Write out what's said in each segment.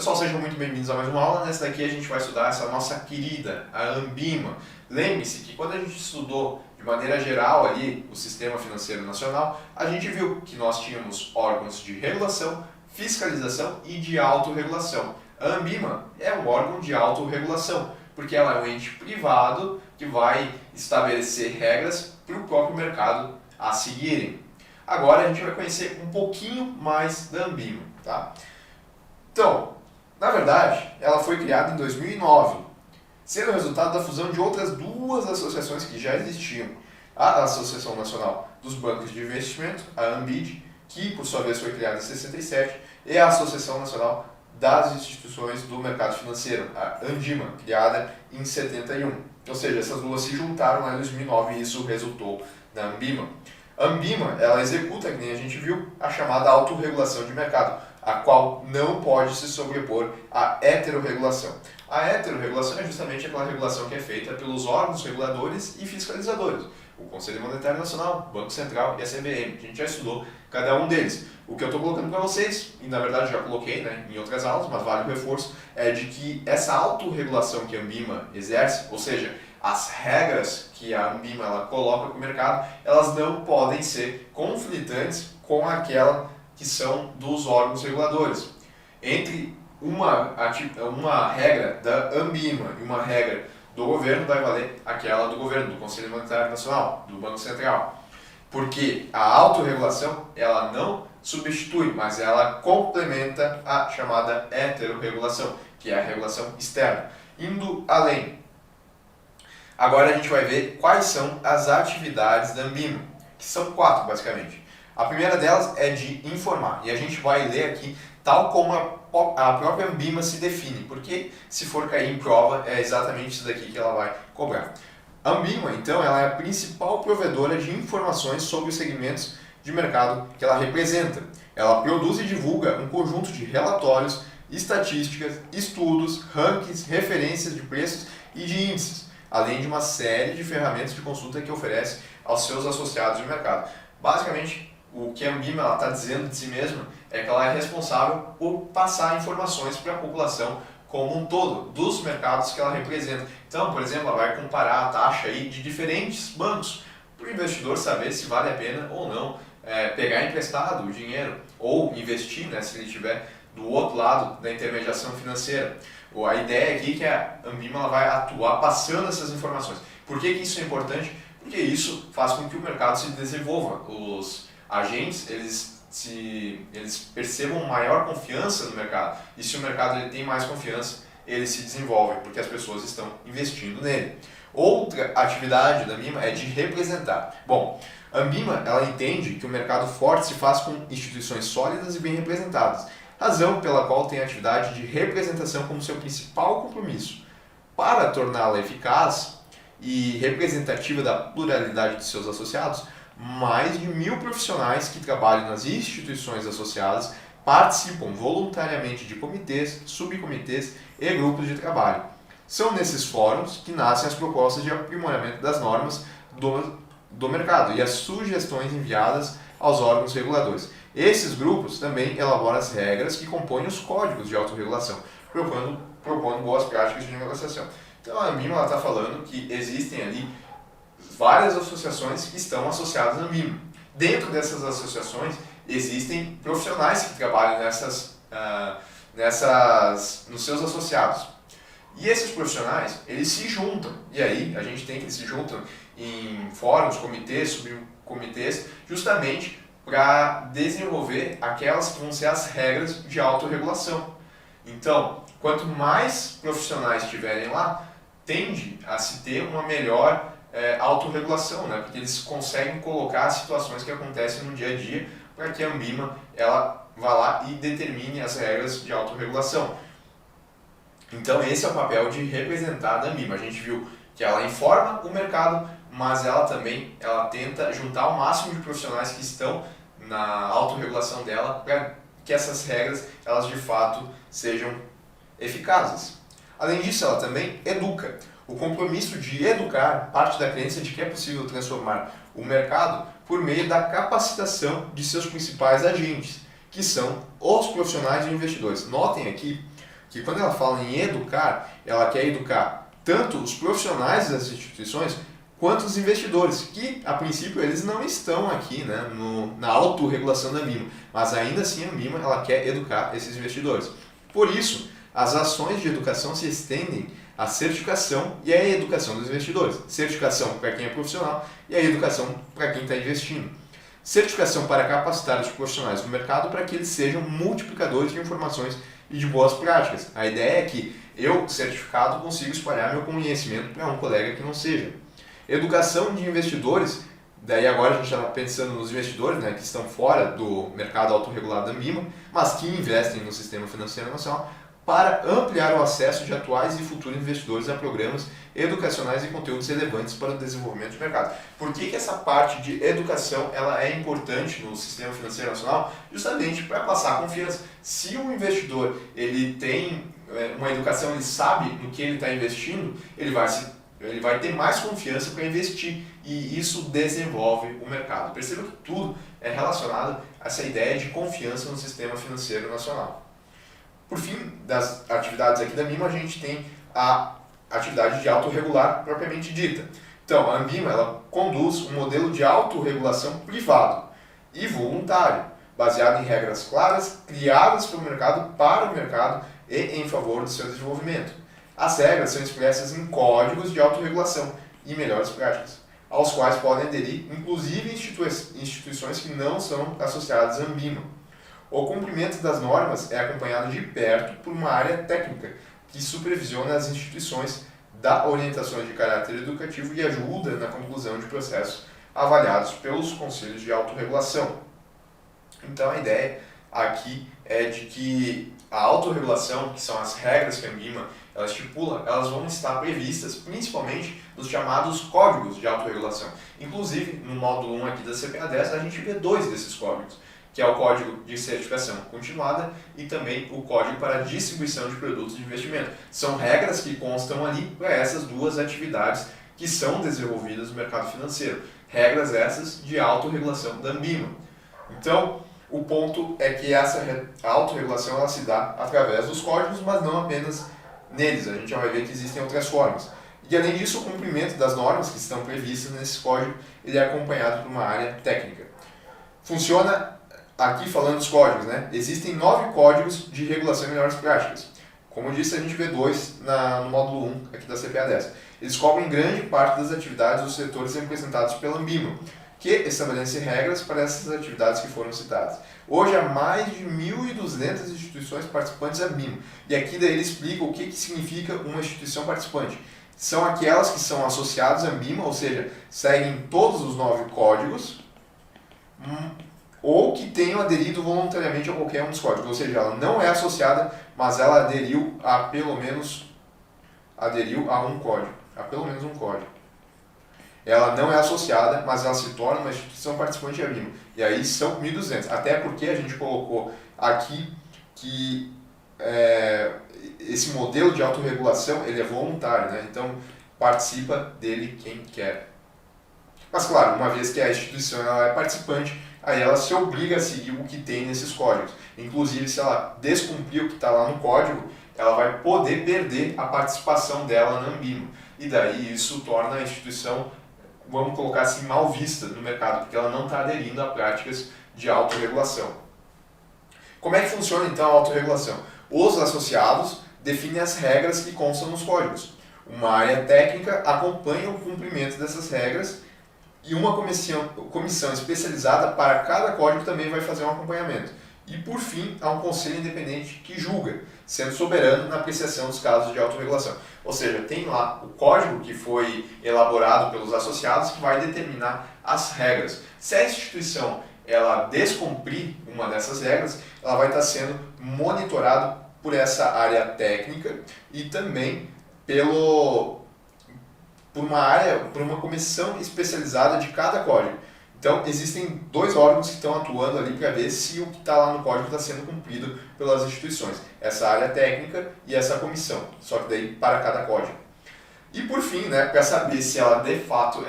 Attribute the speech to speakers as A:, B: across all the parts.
A: Pessoal, sejam muito bem-vindos a mais uma aula. Nessa daqui a gente vai estudar essa nossa querida, a Ambima. Lembre-se que quando a gente estudou de maneira geral ali o Sistema Financeiro Nacional, a gente viu que nós tínhamos órgãos de regulação, fiscalização e de autorregulação. A Ambima é um órgão de autorregulação, porque ela é um ente privado que vai estabelecer regras para o próprio mercado a seguirem. Agora a gente vai conhecer um pouquinho mais da Ambima, tá? Então, na verdade, ela foi criada em 2009, sendo o resultado da fusão de outras duas associações que já existiam. A Associação Nacional dos Bancos de Investimento, a ANBID, que por sua vez foi criada em 67, e a Associação Nacional das Instituições do Mercado Financeiro, a ANDIMA, criada em 71. Ou seja, essas duas se juntaram lá em 2009 e isso resultou na Ambima. A Ambima, ela executa, que nem a gente viu, a chamada autorregulação de mercado, a qual não pode se sobrepor à heterorregulação. A heterorregulação é justamente aquela regulação que é feita pelos órgãos reguladores e fiscalizadores, o Conselho Monetário Nacional, o Banco Central e a CVM. A gente já estudou cada um deles. O que eu estou colocando para vocês, e na verdade já coloquei em outras aulas, mas vale o reforço, é de que essa autorregulação que a Ambima exerce, ou seja, as regras que a Ambima ela coloca para o mercado, elas não podem ser conflitantes com aquela que são dos órgãos reguladores. Entre uma regra da Ambima e uma regra do governo vai valer aquela do governo, do Conselho Monetário Nacional, do Banco Central. Porque a autorregulação, ela não substitui, mas ela complementa a chamada heterorregulação, que é a regulação externa. Indo além. Agora a gente vai ver quais são as atividades da Ambima, que são 4 basicamente. A primeira delas é de informar, e a gente vai ler aqui tal como a própria Ambima se define, porque se for cair em prova é exatamente isso daqui que ela vai cobrar. A Ambima, então, ela é a principal provedora de informações sobre os segmentos de mercado que ela representa. Ela produz e divulga um conjunto de relatórios, estatísticas, estudos, rankings, referências de preços e de índices, além de uma série de ferramentas de consulta que oferece aos seus associados de mercado. Basicamente, o que a Ambima está dizendo de si mesma é que ela é responsável por passar informações para a população como um todo, dos mercados que ela representa. Então, por exemplo, ela vai comparar a taxa aí de diferentes bancos, para o investidor saber se vale a pena ou não pegar emprestado o dinheiro ou investir, se ele estiver do outro lado da intermediação financeira. A ideia aqui é que a Ambima ela vai atuar passando essas informações. Por que isso é importante? Porque isso faz com que o mercado se desenvolva. Os agentes, eles percebam maior confiança no mercado. E se o mercado ele tem mais confiança, ele se desenvolve, porque as pessoas estão investindo nele. Outra atividade da Ambima é de representar. Bom, a Ambima ela entende que o mercado forte se faz com instituições sólidas e bem representadas, razão pela qual tem a atividade de representação como seu principal compromisso. Para torná-la eficaz e representativa da pluralidade de seus associados, mais de 1.000 profissionais que trabalham nas instituições associadas participam voluntariamente de comitês, subcomitês e grupos de trabalho. São nesses fóruns que nascem as propostas de aprimoramento das normas do mercado e as sugestões enviadas aos órgãos reguladores. Esses grupos também elaboram as regras que compõem os códigos de autorregulação, propondo boas práticas de negociação. Então a Ambima está falando que existem ali várias associações que estão associadas à Ambima. Dentro dessas associações existem profissionais que trabalham nos seus associados. E esses profissionais, eles se juntam. E aí a gente tem que eles se juntam em fóruns, comitês, subcomitês, justamente para desenvolver aquelas que vão ser as regras de autorregulação. Então, quanto mais profissionais estiverem lá, tende a se ter uma melhor autorregulação, porque eles conseguem colocar as situações que acontecem no dia a dia para que a Ambima ela vá lá e determine as regras de autorregulação. Então esse é o papel de representar da Ambima. A gente viu que ela informa o mercado, mas ela também tenta juntar o máximo de profissionais que estão na autorregulação dela para que essas regras elas de fato sejam eficazes. Além disso, ela também educa. O compromisso de educar parte da crença de que é possível transformar o mercado por meio da capacitação de seus principais agentes, que são os profissionais e investidores. Notem aqui que quando ela fala em educar, ela quer educar tanto os profissionais das instituições quanto os investidores, que a princípio eles não estão aqui, né, na autorregulação da Ambima, mas ainda assim a Ambima ela quer educar esses investidores. Por isso, as ações de educação se estendem à certificação e à educação dos investidores. Certificação para quem é profissional e a educação para quem está investindo. Certificação para capacitar os profissionais do mercado para que eles sejam multiplicadores de informações e de boas práticas. A ideia é que eu, certificado, consigo espalhar meu conhecimento para um colega que não seja. Educação de investidores, daí agora a gente está pensando nos investidores, né, que estão fora do mercado autorregulado da Ambima, mas que investem no sistema financeiro nacional, para ampliar o acesso de atuais e futuros investidores a programas educacionais e conteúdos relevantes para o desenvolvimento do mercado. Por que essa parte de educação ela é importante no sistema financeiro nacional? Justamente para passar confiança. Se o investidor ele tem uma educação, ele sabe no que ele está investindo, ele vai ter mais confiança para investir e isso desenvolve o mercado. Perceba que tudo é relacionado a essa ideia de confiança no sistema financeiro nacional. Por fim, das atividades aqui da Ambima, a gente tem a atividade de autorregular propriamente dita. Então, a Ambima ela conduz um modelo de autorregulação privado e voluntário, baseado em regras claras, criadas pelo mercado para o mercado e em favor do seu desenvolvimento. As regras são expressas em códigos de autorregulação e melhores práticas, aos quais podem aderir, inclusive instituições que não são associadas à Ambima. O cumprimento das normas é acompanhado de perto por uma área técnica que supervisiona as instituições, dá orientações de caráter educativo e ajuda na conclusão de processos avaliados pelos conselhos de autorregulação. Então a ideia aqui é de que a autorregulação, que são as regras que a Ambima ela estipula, elas vão estar previstas principalmente nos chamados códigos de autorregulação. Inclusive, no módulo 1 aqui da CPA10, a gente vê 2 desses códigos, que é o Código de Certificação Continuada e também o Código para a Distribuição de Produtos de Investimento. São regras que constam ali para essas duas atividades que são desenvolvidas no mercado financeiro. Regras essas de autorregulação da Ambima. Então, o ponto é que essa autorregulação ela se dá através dos códigos, mas não apenas neles. A gente já vai ver que existem outras formas. E além disso, o cumprimento das normas que estão previstas nesse código ele é acompanhado por uma área técnica. Funciona aqui falando dos códigos, né? Existem 9 códigos de regulação e melhores práticas. Como eu disse, a gente vê 2 no módulo 1 aqui da CPA10. Eles cobrem grande parte das atividades dos setores representados pela Ambima, que estabelece regras para essas atividades que foram citadas. Hoje há mais de 1.200 instituições participantes da Ambima. E aqui daí ele explica o que significa uma instituição participante. São aquelas que são associadas à Ambima, ou seja, seguem todos os 9 códigos, ou que tenham aderido voluntariamente a qualquer um dos códigos. Ou seja, ela não é associada, mas ela aderiu a um código, a pelo menos um código. Ela não é associada, mas ela se torna uma instituição participante da Ambima. E aí são 1.200. Até porque a gente colocou aqui que esse modelo de autorregulação ele é voluntário, né? Então participa dele quem quer. Mas claro, uma vez que a instituição ela é participante, aí ela se obriga a seguir o que tem nesses códigos. Inclusive, se ela descumprir o que está lá no código, ela vai poder perder a participação dela na Ambima. E daí isso torna a instituição, vamos colocar assim, mal vista no mercado, porque ela não está aderindo a práticas de autorregulação. Como é que funciona então a autorregulação? Os associados definem as regras que constam nos códigos. Uma área técnica acompanha o cumprimento dessas regras e uma comissão especializada para cada código também vai fazer um acompanhamento. E, por fim, há um conselho independente que julga, sendo soberano na apreciação dos casos de autorregulação. Ou seja, tem lá o código que foi elaborado pelos associados que vai determinar as regras. Se a instituição ela descumprir uma dessas regras, ela vai estar sendo monitorada por essa área técnica e também por uma comissão especializada de cada código. Então, existem 2 órgãos que estão atuando ali para ver se o que está lá no código está sendo cumprido pelas instituições. Essa área técnica e essa comissão, só que daí para cada código. E por fim, né, para saber se ela de fato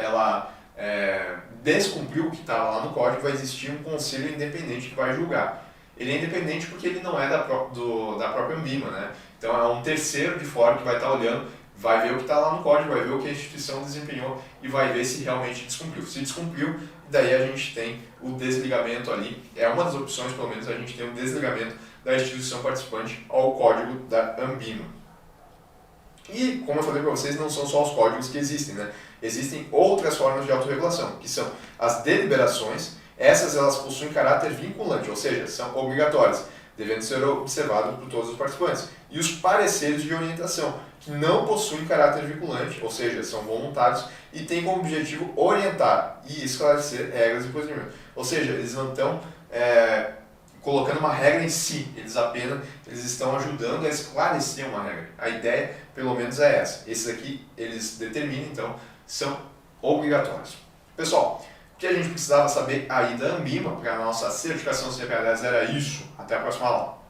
A: descumpriu o que estava lá no código, vai existir um conselho independente que vai julgar. Ele é independente porque ele não é da própria Ambima, né? Então é um terceiro de fora que vai estar olhando, vai ver o que está lá no código, vai ver o que a instituição desempenhou e vai ver se realmente descumpriu. Se descumpriu, daí a gente tem o desligamento ali, é uma das opções, pelo menos, a gente tem o desligamento da instituição participante ao código da Anbima. E, como eu falei para vocês, não são só os códigos que existem, né? Existem outras formas de autorregulação, que são as deliberações. Essas elas possuem caráter vinculante, ou seja, são obrigatórias, devendo ser observado por todos os participantes. E os pareceres de orientação, que não possuem caráter vinculante, ou seja, são voluntários e têm como objetivo orientar e esclarecer regras e procedimentos. Ou seja, eles não estão colocando uma regra em si, eles estão ajudando a esclarecer uma regra. A ideia, pelo menos, é essa. Esses aqui, eles determinam, então, são obrigatórios. Pessoal, o que a gente precisava saber aí da Anbima para a nossa certificação CPA10 era isso. Até a próxima aula.